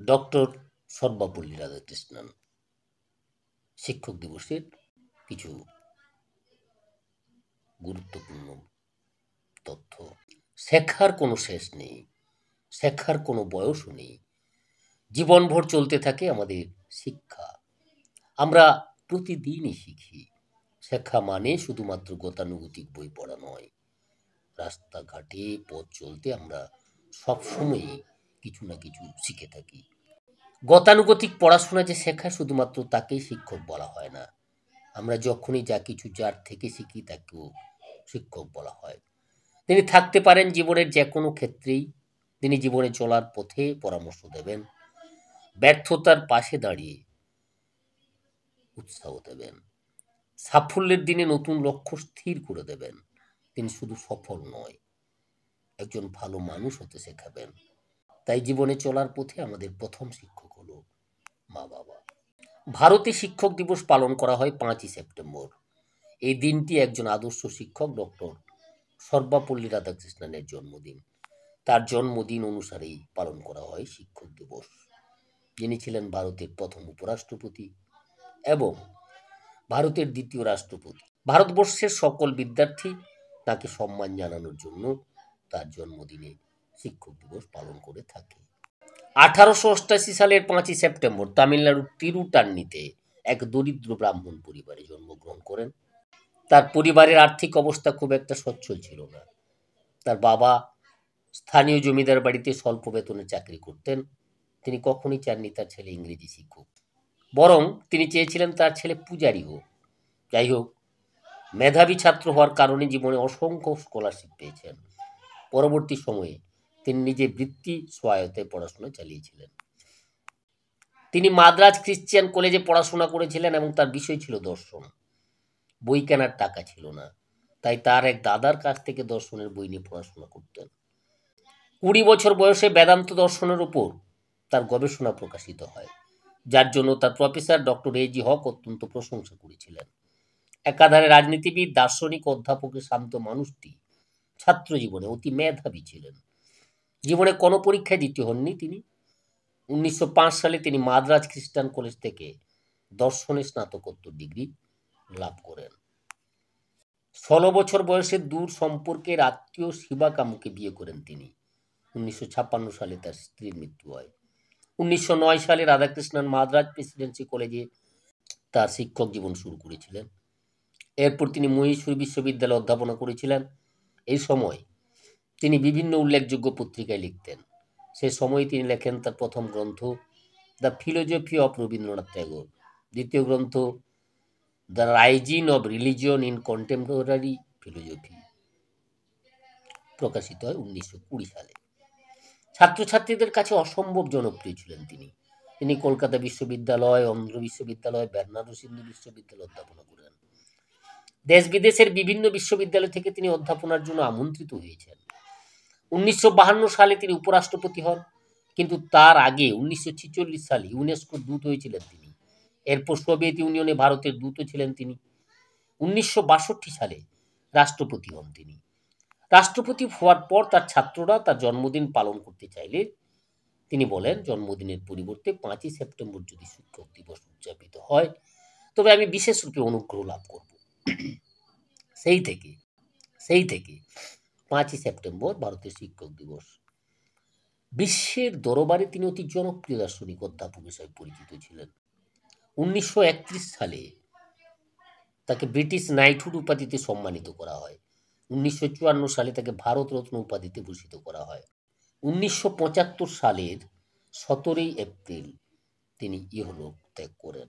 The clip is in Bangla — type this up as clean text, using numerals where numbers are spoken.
ডক্টর সর্বপল্লী রাধাকৃষ্ণন। শিক্ষক দিবসের কিছু গুরুত্বপূর্ণ তথ্য। শেখার কোনো শেষ নেই, শেখার কোনো বয়সও নেই। জীবনভর চলতে থাকে আমাদের শিক্ষা। আমরা প্রতিদিনই শিখি। শেখা মানে শুধুমাত্র গতানুগতিক বই পড়া নয়। রাস্তাঘাটে পথ চলতে আমরা সবসময়ই কিছু না কিছু শিখে থাকি। গতানুগতিক পড়াশোনা যে শেখায় শুধুমাত্র তাকেই শিক্ষক বলা হয় না। আমরা যখনই যা কিছু যার থেকে শিখি তাকেও শিক্ষক বলা হয়। তিনি থাকতে পারেন জীবনের যে কোনো ক্ষেত্রেই। তিনি জীবনে চলার পথে পরামর্শ দেবেন, ব্যর্থতার পাশে দাঁড়িয়ে উৎসাহ দেবেন, সাফল্যের দিনে নতুন লক্ষ্য স্থির করে দেবেন। তিনি শুধু সফল নয়, একজন ভালো মানুষ হতে শেখাবেন। তাই জীবনে চলার পথে আমাদের প্রথম শিক্ষক হলো মা বাবা। ভারতে শিক্ষক দিবস পালন করা হয় 5ই সেপ্টেম্বর। এই দিনটি একজন আদর্শ শিক্ষক ডক্টর সর্বপল্লী রাধাকৃষ্ণনের জন্মদিন। তার জন্মদিন অনুসারেই পালন করা হয় শিক্ষক দিবস। যিনি ছিলেন ভারতের প্রথম উপরাষ্ট্রপতি এবং ভারতের দ্বিতীয় রাষ্ট্রপতি। ভারতবর্ষের সকল বিদ্যার্থী তাকে সম্মান জানানোর জন্য তার জন্মদিনে শিক্ষক দিবস পালন করে থাকে। 1888 সালের 5ই সেপ্টেম্বর তামিলনাড়ুর তিরুটান্নিতে এক দরিদ্র ব্রাহ্মণ পরিবারে জন্মগ্রহণ করেন। তার পরিবারের আর্থিক অবস্থা খুব একটা সচ্ছল ছিল না। তার বাবা স্থানীয় জমিদার বাড়িতে স্বল্প বেতনে চাকরি করতেন। তিনি কখনোই চাননি তার ছেলে ইংরেজি শিখুক, বরং তিনি চেয়েছিলেন তার ছেলে পূজারি হোক। যাই হোক, মেধাবী ছাত্র হওয়ার কারণে জীবনে অসংখ্য স্কলারশিপ পেয়েছেন। পরবর্তী সময়ে তিনি নিজে বৃত্তি সহায়তায় পড়াশোনা চালিয়েছিলেন। তিনি মাদ্রাজ খ্রিশ্চিয়ান কলেজে পড়াশোনা করেছিলেন এবং তার বিষয় ছিল দর্শন। বই কেনার টাকা ছিল না, তাই তার এক দাদার কাছ থেকে দর্শনের বই নিয়ে পড়াশোনা করতেন। 20 বছর বয়সে বেদান্ত দর্শনের উপর তার গবেষণা প্রকাশিত হয়, যার জন্য তার প্রফেসর ডক্টর এজি হক অত্যন্ত প্রশংসা করেছিলেন। একাধারে রাজনীতিবিদ, দার্শনিক, অধ্যাপকের শান্ত মানুষটি ছাত্র জীবনে অতি মেধাবী ছিলেন। জীবনে কোনো পরীক্ষায় দ্বিতীয় হননি তিনি। 1905 সালে তিনি মাদ্রাজ খ্রিস্টান কলেজ থেকে দর্শনে স্নাতকোত্তর ডিগ্রি লাভ করেন। 16 বছর বয়সে দূর সম্পর্কের আত্মীয় শিবা কামুকে বিয়ে করেন তিনি। 1956 সালে তার স্ত্রীর মৃত্যু হয়। 1909 সালে রাধাকৃষ্ণন মাদ্রাজ প্রেসিডেন্সি কলেজে তার শিক্ষক জীবন শুরু করেছিলেন। এরপর তিনি মহীশূর বিশ্ববিদ্যালয়ে অধ্যাপনা করেছিলেন। এই সময় তিনি বিভিন্ন উল্লেখযোগ্য পত্রিকায় লিখতেন। সে সময় তিনি লেখেন তার প্রথম গ্রন্থ the philosophy of Rabindranath Tagore, দ্বিতীয় গ্রন্থ the rising of religion in contemporary philosophy, প্রকাশিত হয় 1920 সালে। ছাত্রছাত্রীদের কাছে অসম্ভব জনপ্রিয় ছিলেন তিনি। তিনি কলকাতা বিশ্ববিদ্যালয়, অন্ধ্র বিশ্ববিদ্যালয়, বেনারস হিন্দু বিশ্ববিদ্যালয়ে অধ্যাপনা করেন। দেশ বিদেশের বিভিন্ন বিশ্ববিদ্যালয় থেকে তিনি অধ্যাপনার জন্য আমন্ত্রিত হয়েছেন। 1952 সালে তিনি উপরাষ্ট্রপতি হন, কিন্তু তার আগে 1946 সালে ইউনেস্কোর দূত হয়েছিলেন তিনি। এরপর সোভিয়েত ইউনিয়নে ভারতের দূত ছিলেন তিনি। 1962 সালে রাষ্ট্রপতি হন তিনি। রাষ্ট্রপতি হওয়ার পর তার ছাত্ররা তার জন্মদিন পালন করতে চাইলে তিনি বলেন, জন্মদিনের পরিবর্তে 5ই সেপ্টেম্বর যদি শিক্ষক দিবস উদযাপিত হয় তবে আমি বিশেষ রূপে অনুগ্রহ লাভ করব। সেই থেকে 5ই সেপ্টেম্বর ভারতের শিক্ষক দিবস। বিশ্বের দরবারে তিনি অতি জনপ্রিয় দার্শনিক অধ্যাপক হিসেবে পরিচিত ছিলেন। 1931 সালে তাকে ব্রিটিশ নাইটহুড উপাধিতে সম্মানিত করা হয়। 1954 সালে তাকে ভারতরত্ন উপাধিতে ভূষিত করা হয়। 1975 সালের 17 এপ্রিল তিনি ইহলোক ত্যাগ করেন।